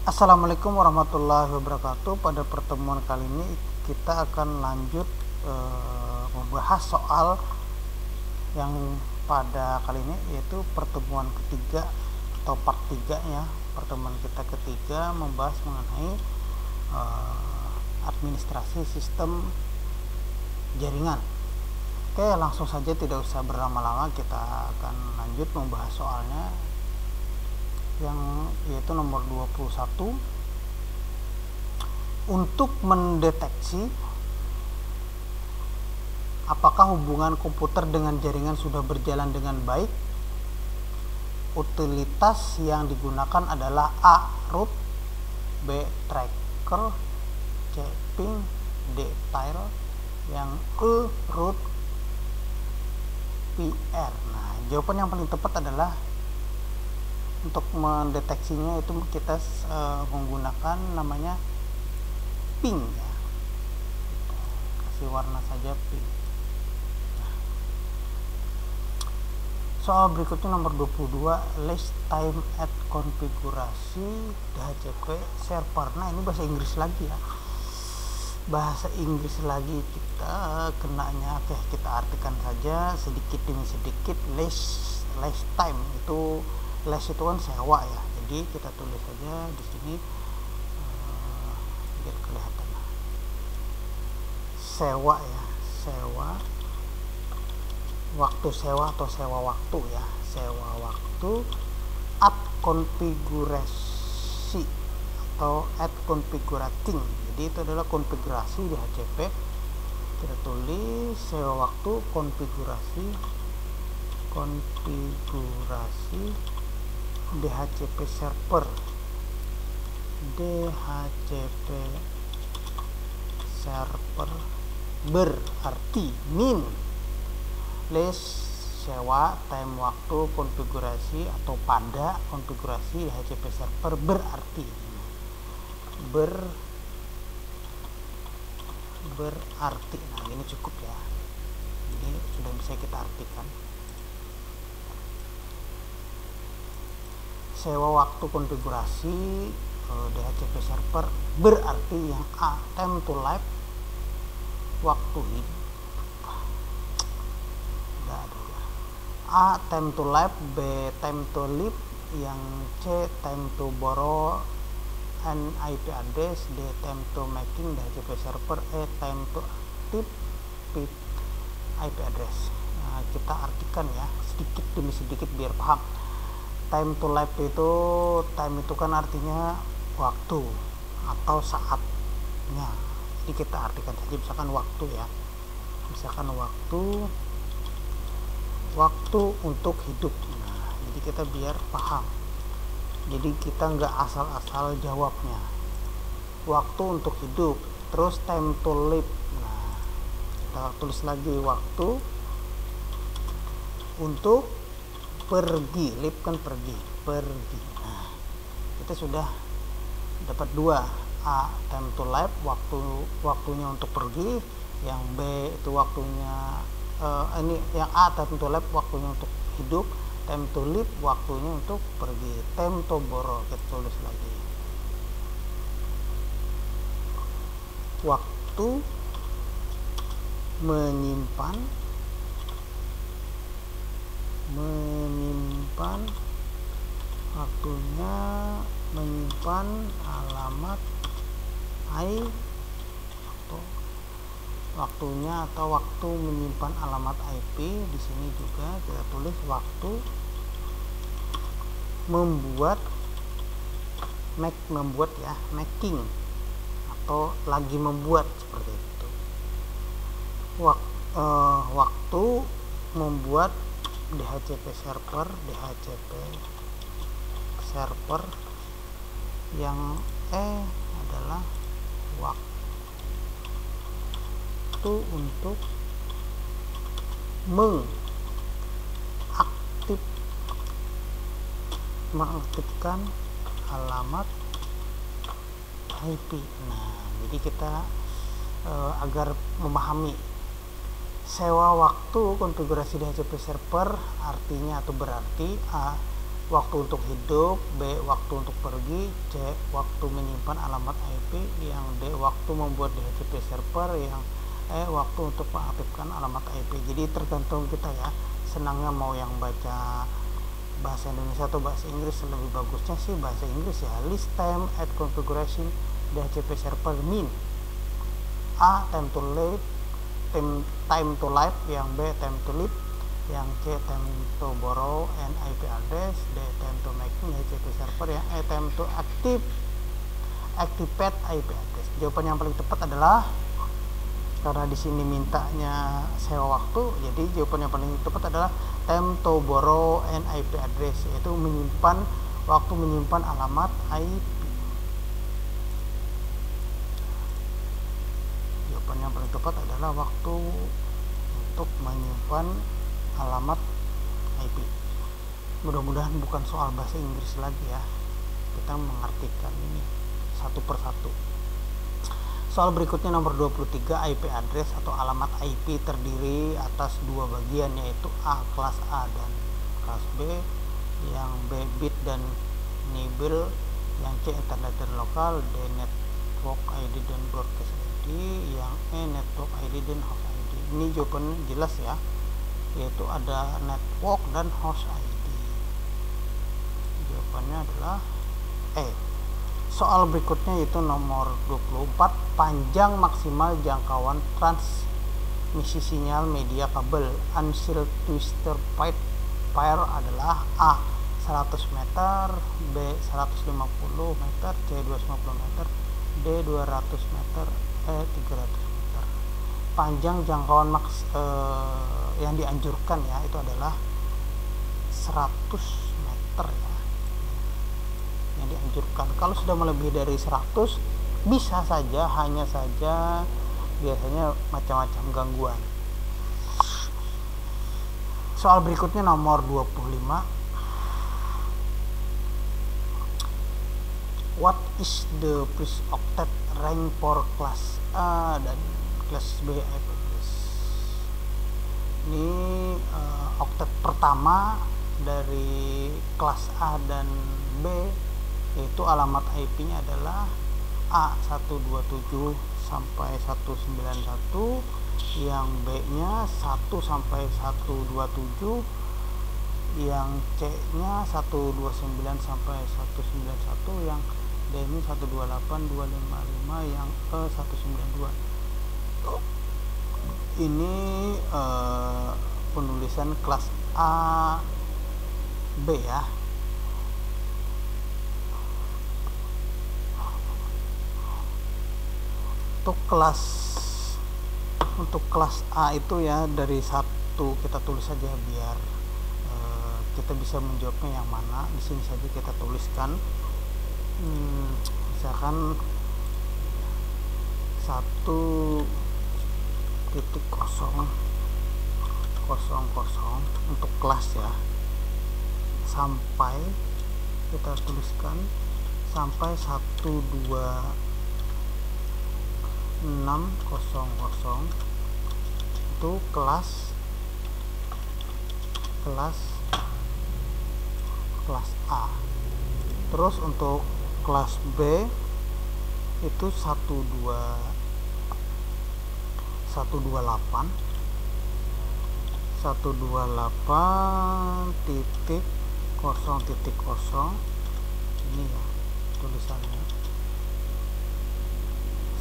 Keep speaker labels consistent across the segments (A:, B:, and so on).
A: Assalamualaikum warahmatullahi wabarakatuh. Pada pertemuan kali ini kita akan lanjut membahas soal yang pada kali ini, yaitu pertemuan ketiga atau part 3 ya. Pertemuan kita ketiga membahas mengenai administrasi sistem jaringan. Oke, langsung saja tidak usah berlama-lama, kita akan lanjut membahas soalnya, yang yaitu nomor 21. Untuk mendeteksi apakah hubungan komputer dengan jaringan sudah berjalan dengan baik, utilitas yang digunakan adalah A. root, B. tracker, C. ping, D. tile, yang E. root PR. Nah, jawaban yang paling tepat adalah untuk mendeteksinya itu kita menggunakan namanya ping ya. Kasih warna saja ping. Nah, soal berikutnya nomor 22, list time at konfigurasi DHCP server. Nah, ini bahasa Inggris lagi ya. Bahasa Inggris lagi kita kenanya. Oke, kita artikan saja sedikit demi sedikit. List time itu, list itu kan sewa ya, jadi kita tulis saja di sini biar kelihatan. Sewa ya, sewa waktu, sewa atau sewa waktu ya, sewa waktu at konfigurasi atau at configurating. Jadi itu adalah konfigurasi di HCP. Kita tulis sewa waktu konfigurasi DHCP server. DHCP server berarti min list sewa time waktu konfigurasi atau pada konfigurasi DHCP server berarti berarti. Nah, ini cukup ya, ini sudah bisa kita artikan. Sewa waktu konfigurasi DHCP server berarti yang A. time to live, waktu hidup. A. time to live, B. time to live, yang C. time to borrow and IP address, D. time to making DHCP server, E. time to active IP address. Nah, kita artikan ya sedikit demi sedikit biar paham. Time to live itu, time itu kan artinya waktu atau saatnya. Jadi kita artikan saja misalkan waktu ya, misalkan waktu untuk hidup. Nah, jadi kita biar paham, jadi kita nggak asal-asal jawabnya. Waktu untuk hidup, terus time to live. Nah, kita tulis lagi waktu untuk pergi, live kan pergi. Nah, kita sudah dapat dua. A. time to live, waktunya untuk pergi, yang B itu waktunya ini yang A. time to live, waktunya untuk hidup, time to live, waktunya untuk pergi. Time to borrow, kita tulis lagi waktu menyimpan waktunya menyimpan alamat atau waktunya atau waktu menyimpan alamat IP. Di sini juga kita tulis waktu membuat ya, making atau lagi membuat, seperti itu. Waktu membuat DHCP server yang E adalah waktu untuk mengaktifkan alamat IP. Nah, jadi kita agar memahami sewa waktu konfigurasi DHCP server artinya atau berarti A. waktu untuk hidup, B waktu untuk pergi, C waktu menyimpan alamat IP, yang D waktu membuat DHCP server, yang E waktu untuk mengaktifkan alamat IP. Jadi tergantung kita ya, senangnya mau yang baca bahasa Indonesia atau bahasa Inggris. Lebih bagusnya sih bahasa Inggris ya. List time at configuration DHCP server mean A time to live, time to live, yang B time to live, yang C time to borrow and IP address, D time to making DHCP server, yang E time to activate IP address. Jawaban yang paling tepat adalah, karena di sini mintanya sewa waktu, jadi jawaban yang paling tepat adalah time to borrow and IP address, yaitu waktu menyimpan alamat IP. Jawaban yang paling tepat adalah waktu untuk menyimpan alamat IP. Mudah-mudahan bukan soal bahasa Inggris lagi ya, kita mengartikan ini satu persatu. Soal berikutnya nomor 23, IP address atau alamat IP terdiri atas dua bagian, yaitu A kelas A dan kelas B, yang B bit dan nibble, yang C internet dan lokal, D network ID dan broadcast ID, yang E network ID dan host ID. Ini jawabannya jelas ya, yaitu ada network dan host ID. Jawabannya adalah E. Soal berikutnya yaitu nomor 24, panjang maksimal jangkauan transmisi sinyal media kabel unsealed twisted pair adalah A 100 meter, B 150 meter, C 250 meter, D 200 meter, E 300 meter. Panjang jangkauan yang dianjurkan ya itu adalah 100 meter ya, yang dianjurkan. Kalau sudah melebihi dari 100 bisa saja, hanya saja biasanya macam-macam gangguan. Soal berikutnya nomor 25, what is the first octet rank for kelas A dan kelas B IP address? Ini oktet pertama dari kelas A dan B, yaitu alamat IP-nya adalah A127 sampai 191, yang B-nya 1 sampai 127, yang C-nya 129 sampai 191, yang D ini 128, 255, yang E 192. Ini penulisan kelas A B ya. Untuk kelas A itu ya, dari 1 kita tulis saja biar kita bisa menjawabnya yang mana. Di sini saja kita tuliskan, misalkan 1.000 untuk kelas ya, sampai kita tuliskan sampai 12600 itu kelas A. Terus untuk kelas B itu 128 128.0.0 ini ya tulisannya,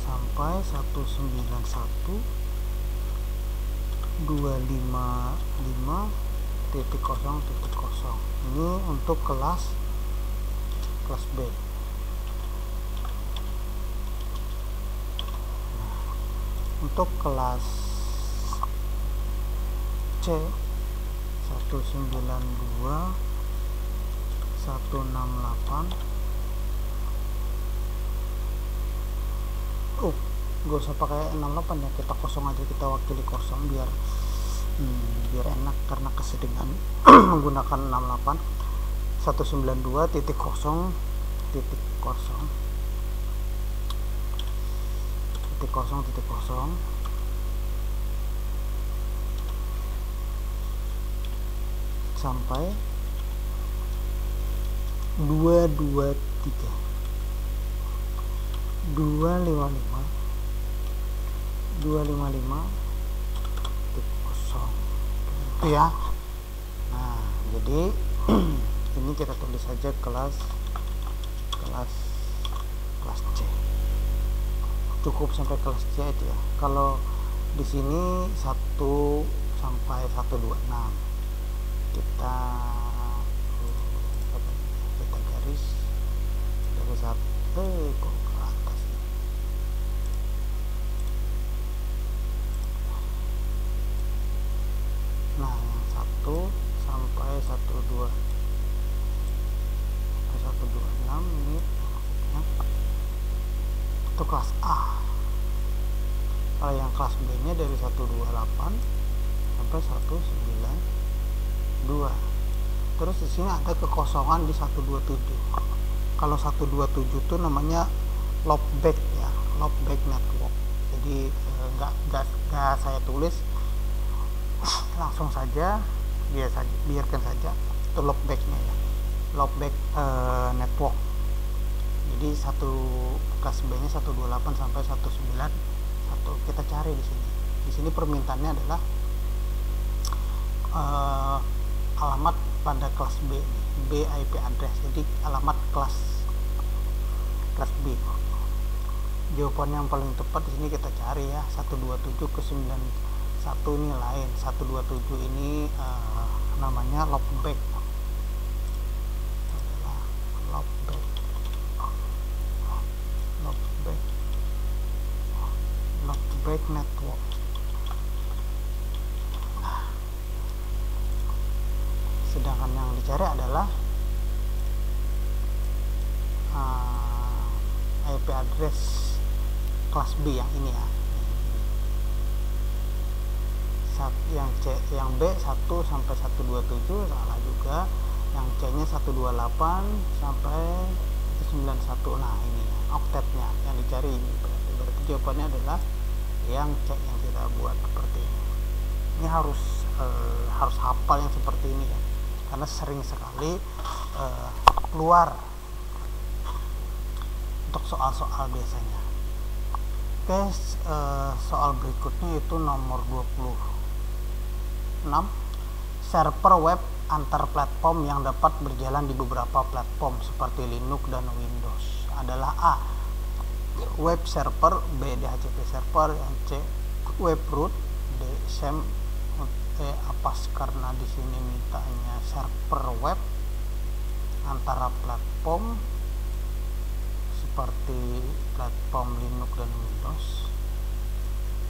A: sampai 191.255.0.0. Ini untuk kelas B. Untuk kelas C 192.168. Gak usah pakai 68 ya, kita kosong aja, kita wakili kosong biar enak, karena keseringan menggunakan 68. 192.0.0 sampai 253 255 0 itu ya. Nah, jadi ini kita tulis saja kelas C, cukup sampai kelas C aja ya. Kalau di sini 1 sampai 126 kita garis dari 1 kok ke atas. Nah, yang 1 sampai 126 ini maksudnya itu kelas A. Kalau yang kelas B nya dari 128 sampai 192. Terus di sini ada kekosongan di 127. Kalau 127 itu namanya loopback ya, loopback network. Jadi nggak saya tulis, langsung saja, biarkan saja itu loopbacknya ya, loopback network. Jadi kelas B nya 128 sampai 191. Kita cari di sini. Di sini permintaannya adalah alamat pada kelas B IP address. Jadi alamat kelas B. Jawaban yang paling tepat di sini kita cari ya, 127 ke 91 ini lain. 127 ini namanya loopback. Loopback network. Nah, sedangkan yang dicari adalah IP address kelas B yang ini ya. Yang B 1 sampai 127 salah juga. Yang C nya 128 sampai 91. Nah, ini ya, oktetnya yang dicari ini. Berarti jawabannya adalah yang C yang kita buat seperti ini. Ini harus hafal yang seperti ini ya, karena sering sekali keluar untuk soal-soal biasanya. Oke, soal berikutnya itu nomor 26. Server web antar platform yang dapat berjalan di beberapa platform seperti Linux dan Windows adalah A, web server, B, DHCP server, yang C, web root, D, SAM, E, APAS. Karena di sini mintanya server web antara platform seperti platform Linux dan Windows,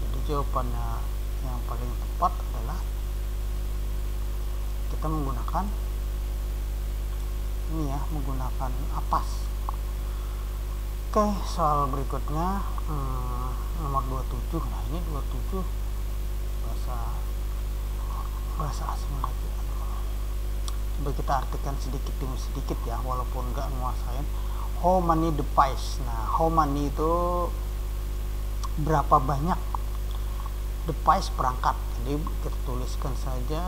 A: jadi jawabannya yang paling tepat adalah kita menggunakan ini ya, menggunakan APAS. Oke, soal berikutnya nomor 27. Nah, ini 27 bahasa asing lagi. Coba kita artikan sedikit demi sedikit ya, walaupun nggak nguasain. How many device? Nah, how many itu berapa banyak, device perangkat. Jadi kita tuliskan saja,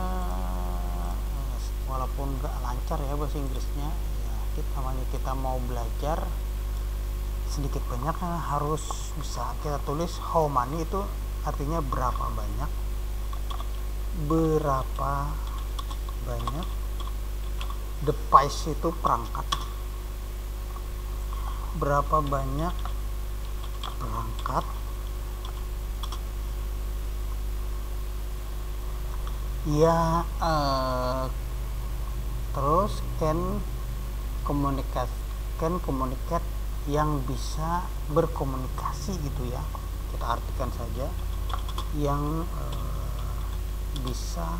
A: walaupun nggak lancar ya bahasa Inggrisnya ya, kita mau belajar sedikit banyak harus bisa kita tulis. How many itu artinya berapa banyak device itu perangkat, berapa banyak perangkat ya, terus can communicate yang bisa berkomunikasi gitu ya, kita artikan saja yang bisa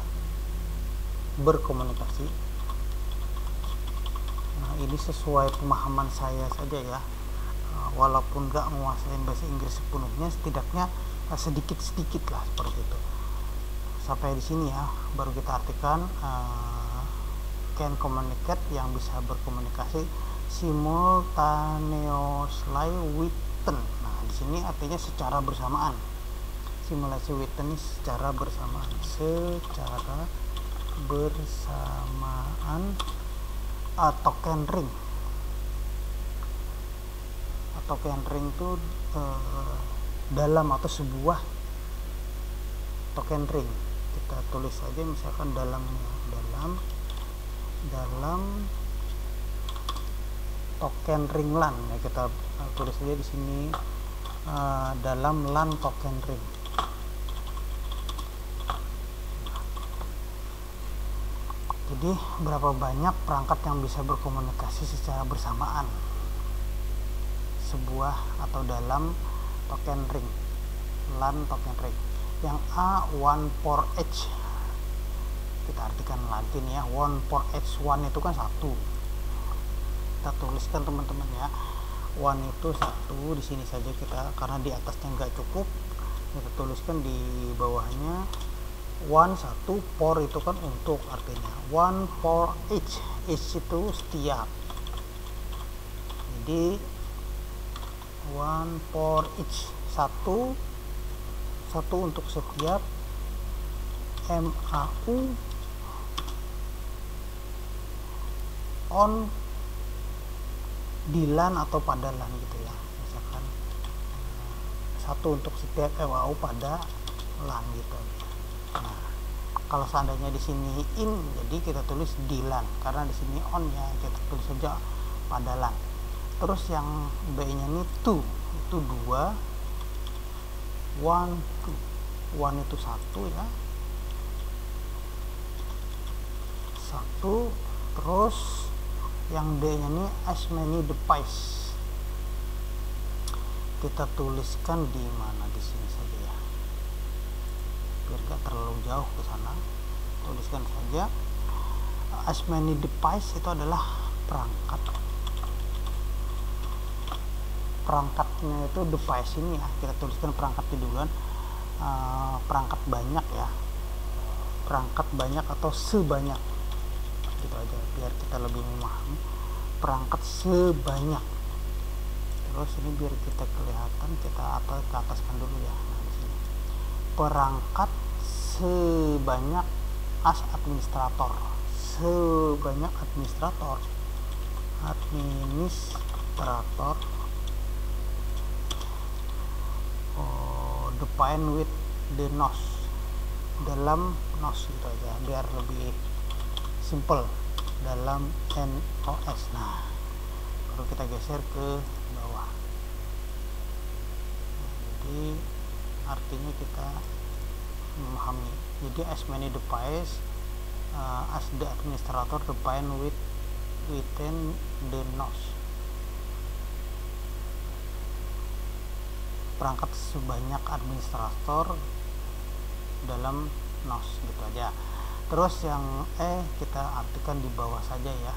A: berkomunikasi. Nah, ini sesuai pemahaman saya saja ya, walaupun nggak menguasain bahasa Inggris sepenuhnya, setidaknya sedikit-sedikit lah seperti itu. Sampai di sini ya, baru kita artikan can communicate yang bisa berkomunikasi simultaneously written. Nah, di sini artinya secara bersamaan. Simulasi written secara bersamaan, token ring. token ring itu dalam atau sebuah token ring. Kita tulis saja misalkan dalam token ring LAN ya, kita tulis saja di sini dalam LAN token ring. Jadi berapa banyak perangkat yang bisa berkomunikasi secara bersamaan sebuah atau dalam token ring, LAN token ring. Yang A 1 for each, kita artikan lagi nih ya, 1 for each. 1 itu kan 1, kita tuliskan teman-teman ya, 1 itu 1 di sini saja kita, karena di atasnya nggak cukup, kita tuliskan di bawahnya 1 1 for itu kan untuk, artinya 1 for each. Each itu setiap, jadi 1 for each, satu untuk setiap, MAU on di LAN atau pada LAN gitu ya, misalkan satu untuk setiap MAU pada LAN gitu. Nah, kalau seandainya di sini in, jadi kita tulis di LAN, karena di sini on ya, kita tulis saja pada LAN. Terus yang B-nya ini 2, itu 2, 1 2, 1 itu 1 ya, 1. Terus yang D-nya ini as many device, kita tuliskan di mana, di sini saja ya, biar gak terlalu jauh ke sana. Tuliskan saja as many device, itu adalah perangkatnya itu device ini ya, kita tuliskan perangkatnya duluan, perangkat banyak ya, perangkat banyak atau sebanyak gitu aja biar kita lebih memahami, perangkat sebanyak. Terus ini biar kita kelihatan, kita ataskan dulu ya. Nah, di sini perangkat sebanyak as administrator, sebanyak administrator defined with the NOS, dalam NOS gitu aja biar lebih simple, dalam NOS. Nah, kalau kita geser ke bawah, jadi artinya kita memahami. Jadi as many device as the administrator defined within the NOS, perangkat sebanyak administrator dalam NOS gitu aja. Terus yang E kita artikan di bawah saja ya.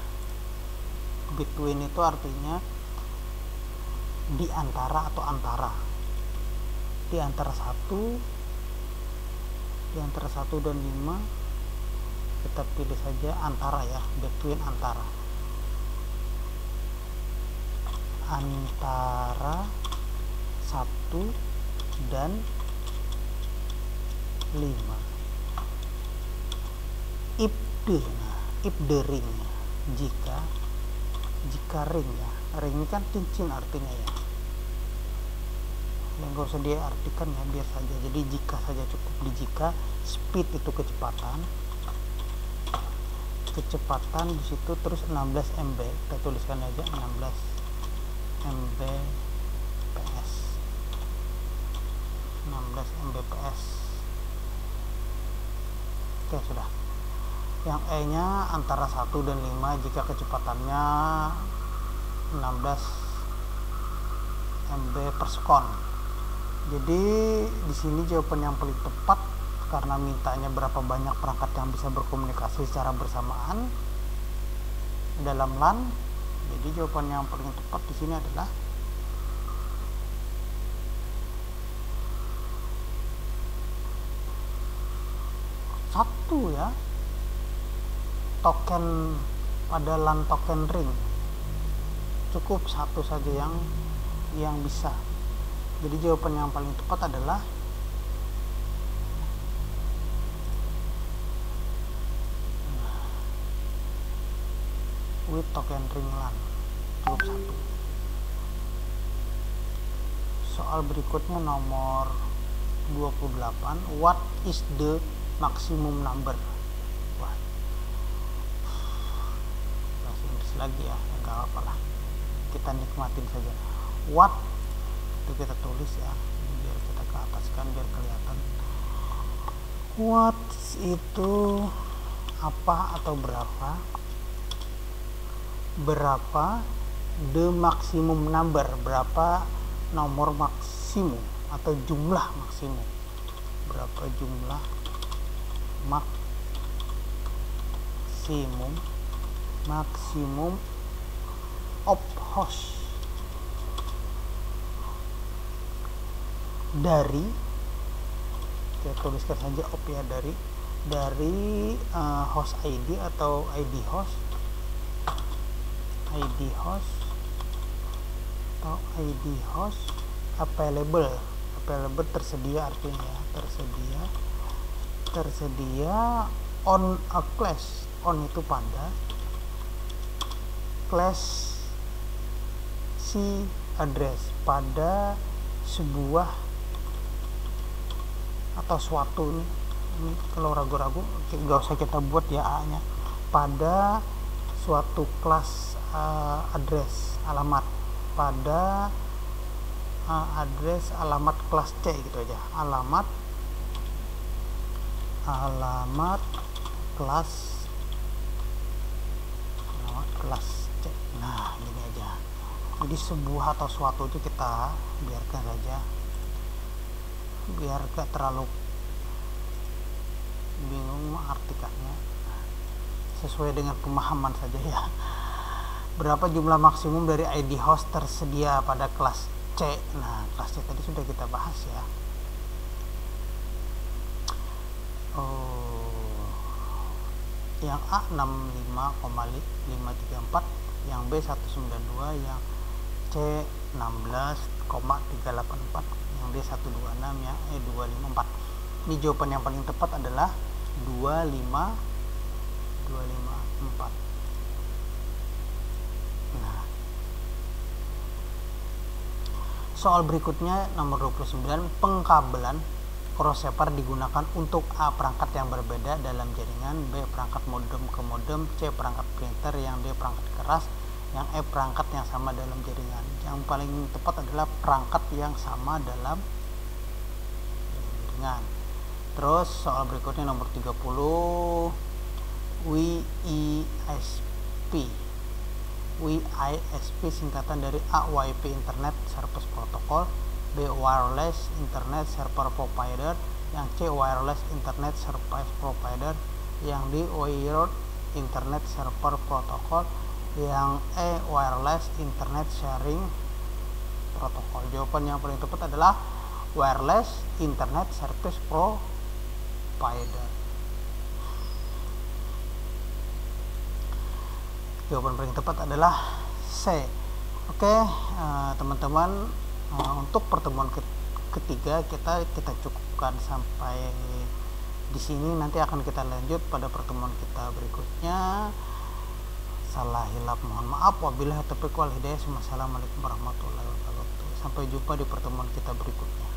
A: Between itu artinya di antara atau antara, di antara 1 dan 5, kita pilih saja antara ya, between antara 1 dan 5. If the ring, jika ring ya, ring kan cincin artinya ya, yang gak usah diartikan ya, biar saja, jadi jika saja cukup. Di jika, speed itu kecepatan di situ, terus 16 MB, kita tuliskan aja 16 Mbps, 16 Mbps. Oke, sudah. Yang E nya antara 1 dan 5 jika kecepatannya 16 MB per second. Jadi di sini jawaban yang paling tepat, karena mintanya berapa banyak perangkat yang bisa berkomunikasi secara bersamaan dalam LAN. Jadi jawaban yang paling tepat di sini adalah satu ya, token pada LAN token ring cukup satu saja yang bisa. Jadi jawaban yang paling tepat adalah with token ring LAN cukup satu. Soal berikutnya nomor 28, what is the maximum number? Wah, bahasa Inggris lagi ya, nggak apa-apa lah, kita nikmatin saja. What itu kita tulis ya, biar kita ke atas kan, biar kelihatan. What itu apa atau berapa? Berapa the maximum number, berapa nomor maksimum atau jumlah maksimum, berapa jumlah maksimum of host dari, kita tuliskan saja of ya, dari host ID atau ID host available tersedia, artinya ya, tersedia on a class, on itu pada, class C address, pada sebuah atau suatu, ini kalau ragu-ragu nggak usah kita buat ya A nya, pada suatu kelas address alamat, pada address alamat kelas C gitu aja, alamat kelas C. Nah gini aja, jadi sebuah atau suatu itu kita biarkan saja, biar gak terlalu bingung mengartikannya, sesuai dengan pemahaman saja ya. Berapa jumlah maksimum dari ID host tersedia pada kelas C? Nah, kelas C tadi sudah kita bahas ya. Yang A 65,534, yang B 192, yang C 16,384, yang D 126, yang E 254. Ini jawaban yang paling tepat adalah 254. Nah, soal berikutnya nomor 29, pengkabelan crossover digunakan untuk A perangkat yang berbeda dalam jaringan, B perangkat modem ke modem, C perangkat printer, yang D perangkat keras, yang E perangkat yang sama dalam jaringan. Yang paling tepat adalah perangkat yang sama dalam jaringan. Terus soal berikutnya nomor 30, WISP singkatan dari A WiFi Internet Service Protocol, B Wireless Internet Server Provider, yang C Wireless Internet Service Provider, yang D Wired Internet Server Protocol, yang E Wireless Internet Sharing Protocol. Jawaban yang paling tepat adalah Wireless Internet Service Provider. Jawaban paling tepat adalah C. Oke, teman-teman, untuk pertemuan ketiga kita cukupkan sampai di sini. Nanti akan kita lanjut pada pertemuan kita berikutnya. Salah hilap mohon maaf. Wabillahi taufiq wal hidayah. Wassalamualaikum warahmatullahi wabarakatuh. Sampai jumpa di pertemuan kita berikutnya.